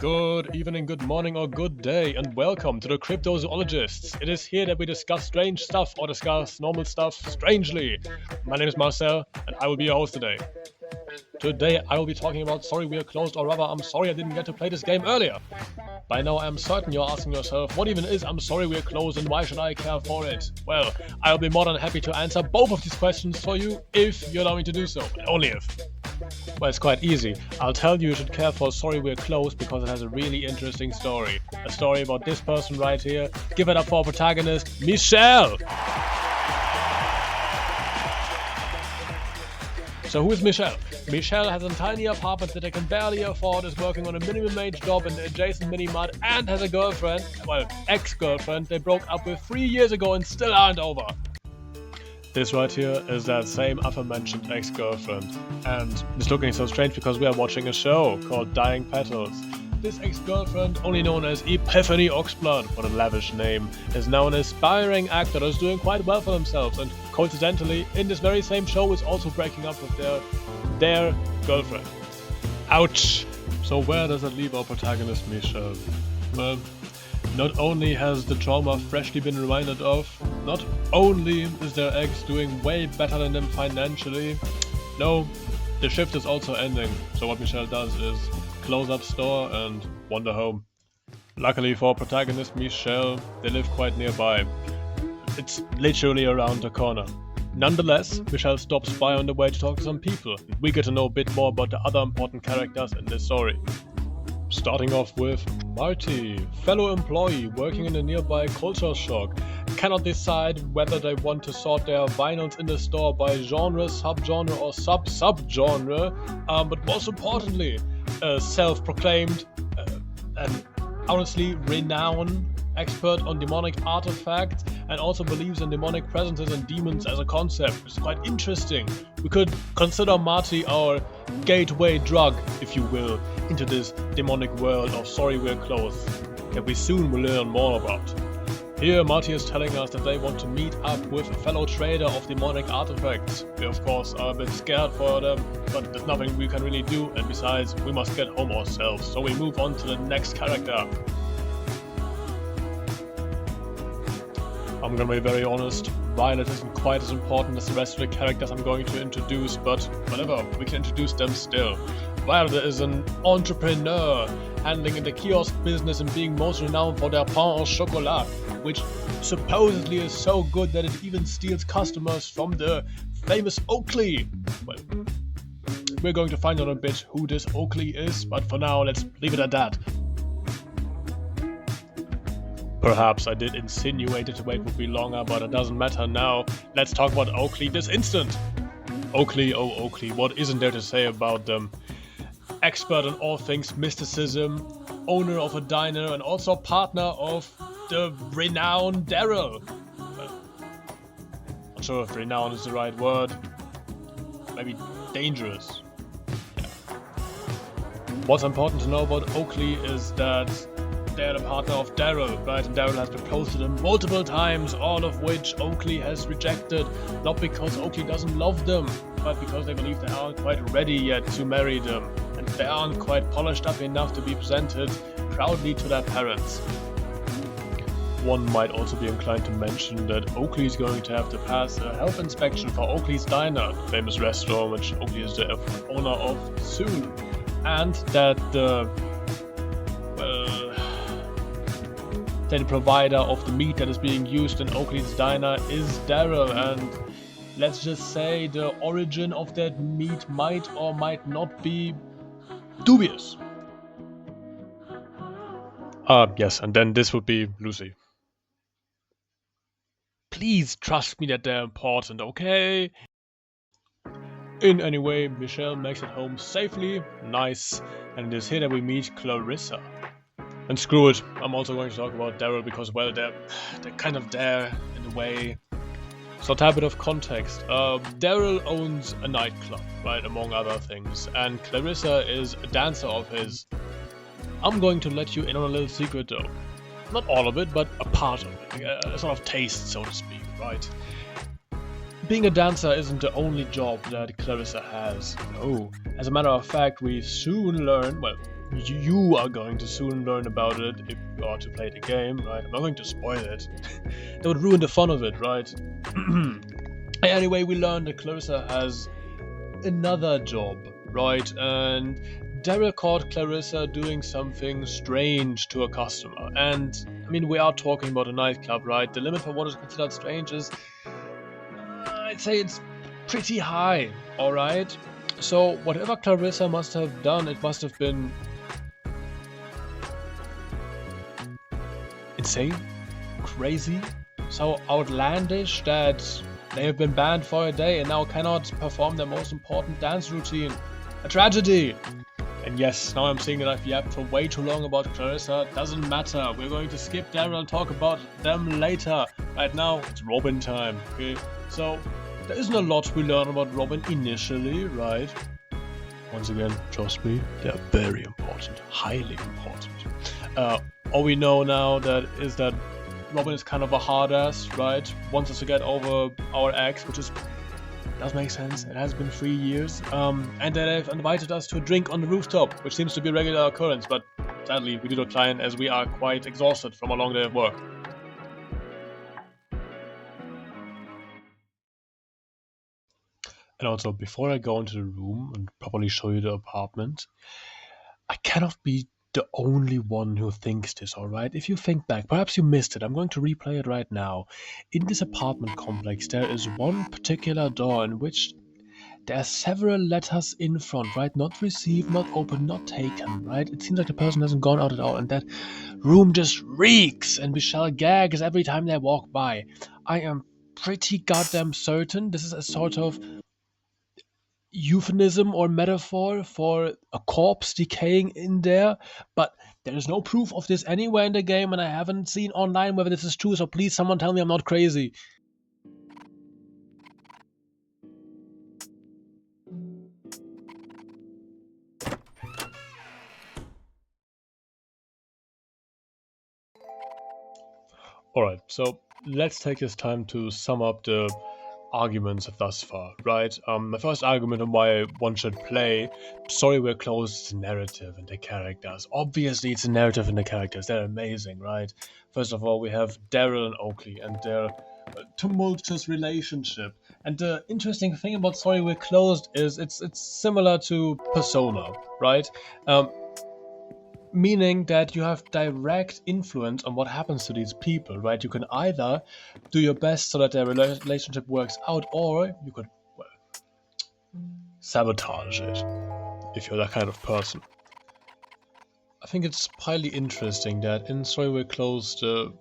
Good evening, good morning, or good day, and welcome to the Cryptozoologists. It is here that we discuss strange stuff or discuss normal stuff strangely. My name is Marcel, and I will be your host today. Today I will be talking about Sorry We're Closed, or rather, I'm sorry I didn't get to play this game earlier. By now I'm certain you're asking yourself, what even is I'm sorry we're closed and why should I care for it? Well, I'll be more than happy to answer both of these questions for you if you allow me to do so, and only if. Well, it's quite easy. I'll tell you should care for Sorry We're Closed because it has a really interesting story. A story about this person right here. Give it up for our protagonist, Michelle! So who is Michelle? Michelle has a tiny apartment that they can barely afford, is working on a minimum wage job in the adjacent mini-mart, and has a girlfriend, well, ex-girlfriend, they broke up with 3 years ago and still aren't over. This right here is that same aforementioned ex-girlfriend, and it's looking so strange because we are watching a show called Dying Petals. This ex-girlfriend, only known as Epiphany Oxblood, what a lavish name, is now an aspiring actor that is doing quite well for themselves, and coincidentally, in this very same show is also breaking up with their girlfriend. Ouch! So where does that leave our protagonist Michelle? Well, not only has the trauma freshly been reminded of, not only is their ex doing way better than them financially, no, the shift is also ending, so what Michelle does is close up store and wander home. Luckily for protagonist Michelle, they live quite nearby. It's literally around the corner. Nonetheless, Michelle stops by on the way to talk to some people, and we get to know a bit more about the other important characters in this story. Starting off with Marty, fellow employee working in a nearby culture shock, cannot decide whether they want to sort their vinyls in the store by genre, subgenre or sub-subgenre, but most importantly, a self-proclaimed and honestly renowned expert on demonic artifacts and also believes in demonic presences and demons as a concept. It's quite interesting. We could consider Marty our gateway drug, if you will, into this demonic world of Sorry We're Closed that we soon will learn more about. Here Marty is telling us that they want to meet up with a fellow trader of demonic artifacts. We of course are a bit scared for them, but there's nothing we can really do, and besides we must get home ourselves, so we move on to the next character. I'm gonna be very honest, Violet isn't quite as important as the rest of the characters I'm going to introduce, but whatever, we can introduce them still. Violet is an entrepreneur, handling in the kiosk business and being most renowned for their pain au chocolat, which supposedly is so good that it even steals customers from the famous Oakley. Well, we're going to find out a bit who this Oakley is, but for now let's leave it at that. Perhaps I did insinuate that the wait would be longer, but it doesn't matter now. Let's talk about Oakley this instant. Oakley, oh Oakley, what isn't there to say about them? Expert on all things mysticism, owner of a diner, and also partner of the renowned Daryl. Not sure if renowned is the right word. Maybe dangerous. Yeah. What's important to know about Oakley is that they're the partner of Daryl, right? And Daryl has proposed to them multiple times, all of which Oakley has rejected, not because Oakley doesn't love them, but because they believe they aren't quite ready yet to marry them, and they aren't quite polished up enough to be presented proudly to their parents. One might also be inclined to mention that Oakley is going to have to pass a health inspection for Oakley's Diner, the famous restaurant which Oakley is the owner of soon, and that the provider of the meat that is being used in Oakley's Diner is Daryl, and let's just say the origin of that meat might or might not be dubious. Yes, and then this would be Lucy. Please trust me that they're important, okay? In any way, Michelle makes it home safely, nice, and it is here that we meet Clarissa. And screw it, I'm also going to talk about Daryl because, well, they're kind of there in a way. So a tad bit of context. Daryl owns a nightclub, right, among other things, and Clarissa is a dancer of his. I'm going to let you in on a little secret though. Not all of it, but a part of it. A sort of taste, so to speak, right? Being a dancer isn't the only job that Clarissa has. No. As a matter of fact, we soon learn, well, you are going to soon learn about it if you are to play the game, right? I'm not going to spoil it. That would ruin the fun of it, right? Anyway, we learned that Clarissa has another job, right? And Daryl caught Clarissa doing something strange to a customer. And, I mean, we are talking about a nightclub, right? The limit for what is considered strange is, I'd say it's pretty high, alright? So, whatever Clarissa must have done, it must have been insane, crazy, so outlandish that they have been banned for a day and now cannot perform their most important dance routine. A tragedy! And yes, now I'm saying that I've yapped for way too long about Clarissa. Doesn't matter. We're going to skip Daryl and talk about them later. Right now, it's Robin time, okay? So, there isn't a lot we learn about Robin initially, right? Once again, trust me, they're very important. Highly important. All we know now is that Robin is kind of a hard ass, right? Wants us to get over our ex, which does make sense. It has been 3 years. And then they've invited us to a drink on the rooftop, which seems to be a regular occurrence, but sadly we do decline as we are quite exhausted from a long day of work. And also, before I go into the room and properly show you the apartment, I cannot be the only one who thinks this, alright? If you think back, perhaps you missed it, I'm going to replay it right now. In this apartment complex, there is one particular door in which there are several letters in front, right? Not received, not open, not taken, right? It seems like the person hasn't gone out at all, and that room just reeks, and Michelle gags every time they walk by. I am pretty goddamn certain this is a sort of euphemism or metaphor for a corpse decaying in there, but there is no proof of this anywhere in the game, and I haven't seen online whether this is true, so please someone tell me I'm not crazy. Alright, so let's take this time to sum up the arguments thus far, right? My first argument on why one should play Sorry We're Closed is the narrative and the characters. Obviously, it's a narrative and the characters. They're amazing, right? First of all, we have Daryl and Oakley and their tumultuous relationship. And the interesting thing about Sorry We're Closed is it's similar to Persona, right? Meaning that you have direct influence on what happens to these people, right? You can either do your best so that their relationship works out, or you could, well, sabotage it, if you're that kind of person. I think it's highly interesting that in Sorry We're Closed, the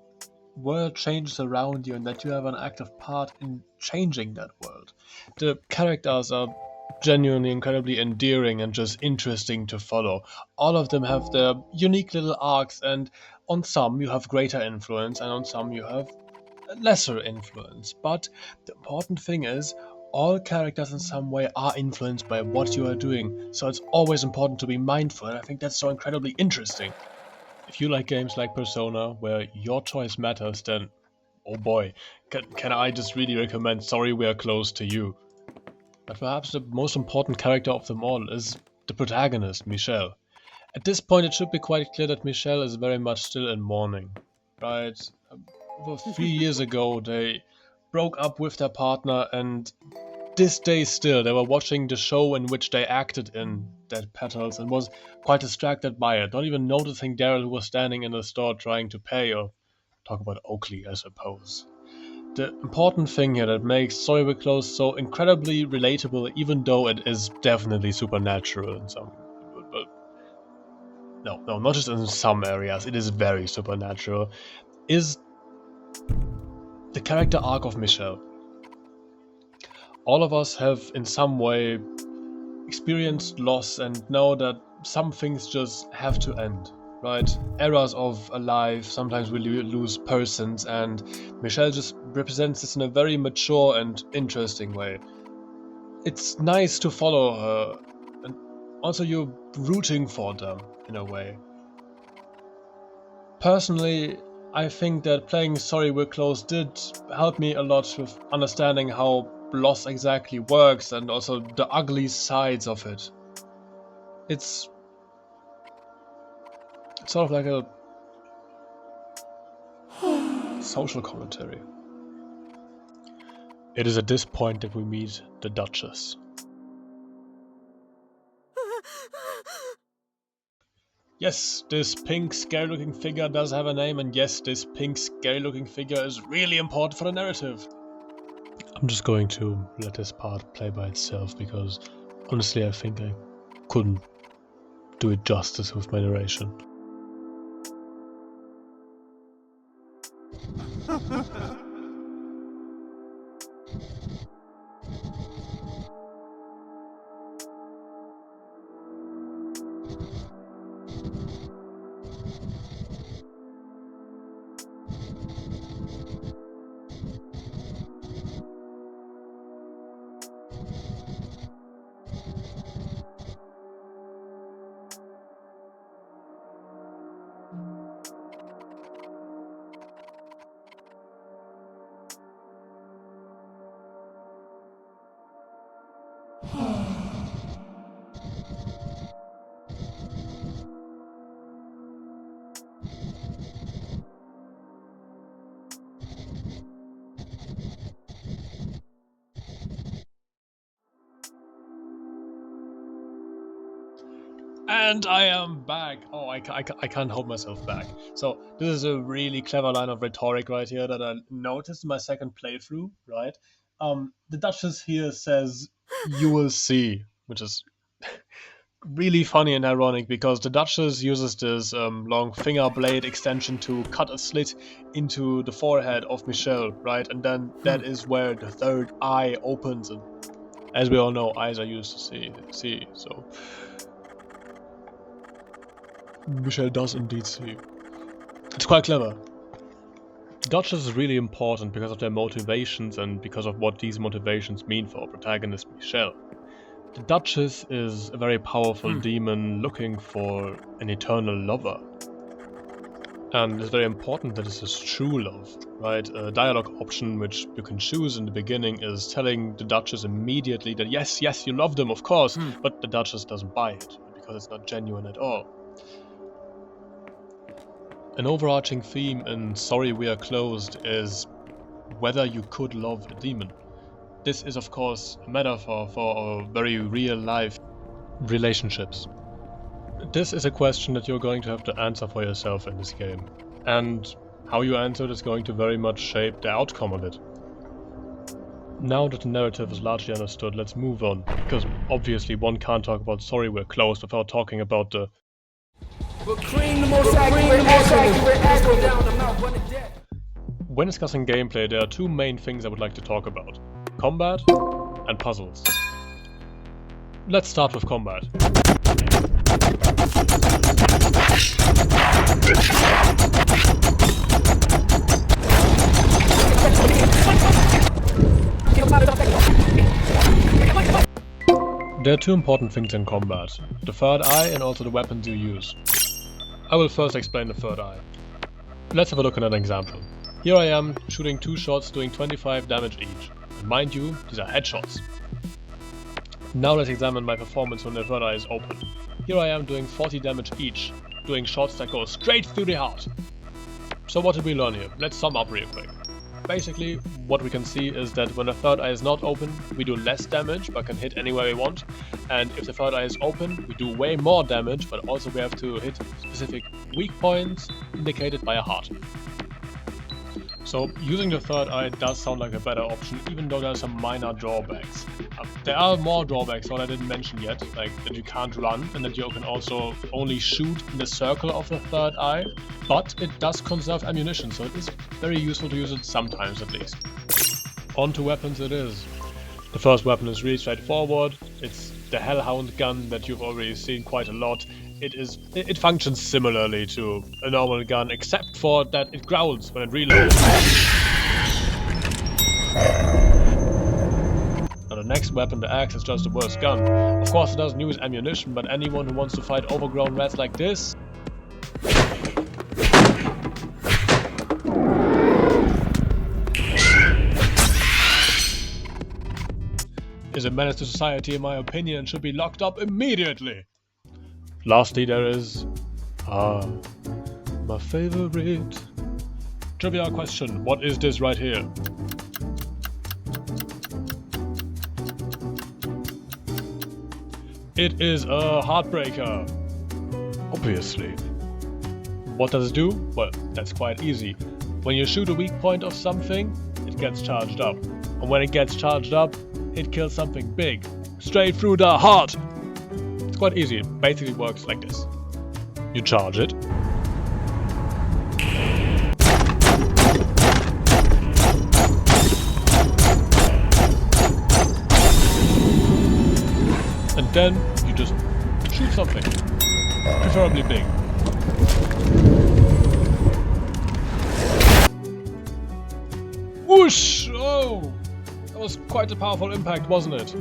world changes around you and that you have an active part in changing that world. The characters are genuinely incredibly endearing and just interesting to follow. All of them have their unique little arcs, and on some you have greater influence and on some you have lesser influence. But the important thing is, all characters in some way are influenced by what you are doing, so it's always important to be mindful, and I think that's so incredibly interesting. If you like games like Persona, where your choice matters, then oh boy, can I just really recommend Sorry We're Closed to you. But perhaps the most important character of them all is the protagonist, Michelle. At this point, it should be quite clear that Michelle is very much still in mourning, right? Over 3 years ago, they broke up with their partner, and this day still, they were watching the show in which they acted in, Dead Petals, and was quite distracted by it, not even noticing Daryl, who was standing in the store trying to pay, or talk about Oakley, I suppose. The important thing here that makes Sorry We're Closed so incredibly relatable, even though it is definitely supernatural in some... But no, not just in some areas, it is very supernatural, is the character arc of Michelle. All of us have in some way experienced loss and know that some things just have to end. Right, eras of a life, sometimes we lose persons, and Michelle just represents this in a very mature and interesting way. It's nice to follow her, and also you're rooting for them, in a way. Personally, I think that playing Sorry We're Closed did help me a lot with understanding how loss exactly works, and also the ugly sides of it. It's It's sort of like a social commentary. It is at this point that we meet the Duchess. Yes, this pink, scary-looking figure does have a name, and yes, this pink, scary-looking figure is really important for the narrative. I'm just going to let this part play by itself, because honestly I think I couldn't do it justice with my narration. And I am back! Oh, I can't hold myself back. So, this is a really clever line of rhetoric right here that I noticed in my second playthrough, right? The Duchess here says, "You will see," which is really funny and ironic because the Duchess uses this long finger blade extension to cut a slit into the forehead of Michelle, right? And then that is where the third eye opens. And as we all know, eyes are used to see. So Michelle does indeed see. It's quite clever. The Duchess is really important because of their motivations and because of what these motivations mean for our protagonist Michelle. The Duchess is a very powerful demon looking for an eternal lover. And it's very important that this is true love, right? A dialogue option which you can choose in the beginning is telling the Duchess immediately that yes, you love them, of course, but the Duchess doesn't buy it because it's not genuine at all. An overarching theme in Sorry We Are Closed is whether you could love a demon. This is of course a metaphor for very real life relationships. This is a question that you're going to have to answer for yourself in this game, and how you answer it is going to very much shape the outcome of it. Now that the narrative is largely understood, let's move on, because obviously one can't talk about Sorry We're Closed without talking about the When discussing gameplay, there are two main things I would like to talk about: combat and puzzles. Let's start with combat. There are two important things in combat: the third eye and also the weapons you use. I will first explain the third eye. Let's have a look at an example. Here I am, shooting 2 shots doing 25 damage each. And mind you, these are headshots. Now let's examine my performance when the third eye is open. Here I am doing 40 damage each, doing shots that go straight through the heart. So what did we learn here? Let's sum up real quick. Basically, what we can see is that when the third eye is not open, we do less damage but can hit anywhere we want. And if the third eye is open, we do way more damage, but also we have to hit specific weak points indicated by a heart. So using the third eye does sound like a better option, even though there are some minor drawbacks. There are more drawbacks that I didn't mention yet, like that you can't run and that you can also only shoot in the circle of the third eye, but it does conserve ammunition, so it is very useful to use it sometimes at least. On to weapons it is. The first weapon is really straightforward. It's the Hellhound gun that you've already seen quite a lot. It functions similarly to a normal gun, except for that it growls when it reloads. Now the next weapon, the axe, is just the worst gun. Of course it doesn't use ammunition, but anyone who wants to fight overgrown rats like this is a menace to society in my opinion and should be locked up immediately. Lastly, there is Ah, my favorite. Trivia question, what is this right here? It is a heartbreaker. Obviously. What does it do? Well, that's quite easy. When you shoot a weak point of something, it gets charged up. And when it gets charged up, it kills something big. Straight through the heart! It's quite easy. It basically works like this. You charge it. And then you just shoot something. Preferably big. Whoosh! Oh! That was quite a powerful impact, wasn't it?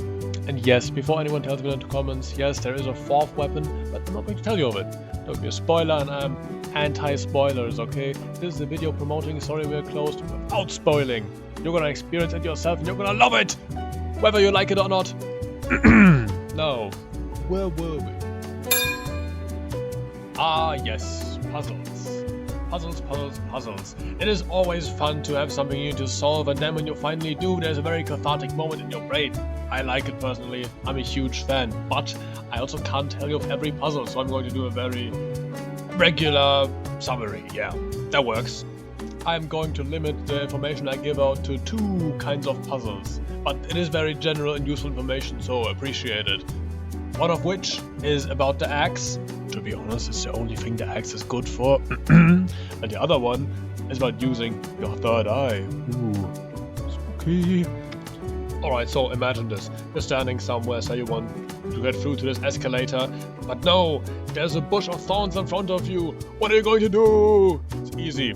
And yes, before anyone tells me in the comments, yes, there is a fourth weapon, but I'm not going to tell you of it. Don't be a spoiler, and I'm anti-spoilers, okay? This is a video promoting Sorry We're Closed without spoiling. You're gonna experience it yourself and you're gonna love it! Whether you like it or not. Now, where were we? Ah, yes, puzzles. Puzzles, puzzles, puzzles. It is always fun to have something you need to solve, and then when you finally do, there's a very cathartic moment in your brain. I like it personally, I'm a huge fan, but I also can't tell you of every puzzle, so I'm going to do a very regular summary. Yeah, that works. I'm going to limit the information I give out to 2 kinds of puzzles, but it is very general and useful information, so appreciate it. One of which is about the axe. To be honest, it's the only thing the axe is good for. And the other one is about using your third eye. Ooh, spooky. Alright, so imagine this. You're standing somewhere, say you want to get through to this escalator, but no, there's a bush of thorns in front of you. What are you going to do? It's easy.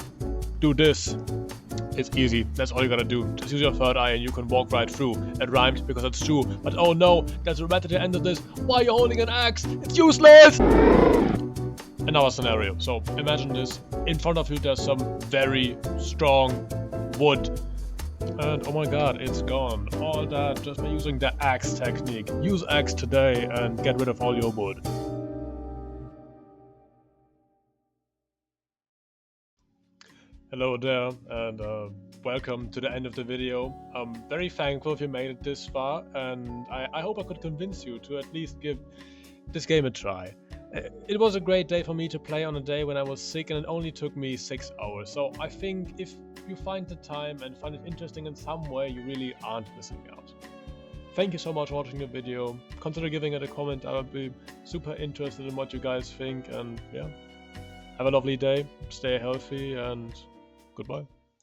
Do this. It's easy, that's all you gotta do. Just use your third eye and you can walk right through. It rhymed because it's true, but oh no, there's a rat at the end of this. Why are you holding an axe? It's useless! Another scenario. So imagine this. In front of you there's some very strong wood. And oh my god, it's gone. All that just by using the axe technique. Use axe today and get rid of all your wood. Hello there, and welcome to the end of the video. I'm very thankful if you made it this far, and I hope I could convince you to at least give this game a try. It was a great day for me to play on a day when I was sick, and it only took me 6 hours, so I think if you find the time and find it interesting in some way, you really aren't missing out. Thank you so much for watching the video. Consider giving it a comment. I would be super interested in what you guys think, and yeah, have a lovely day, stay healthy, and goodbye.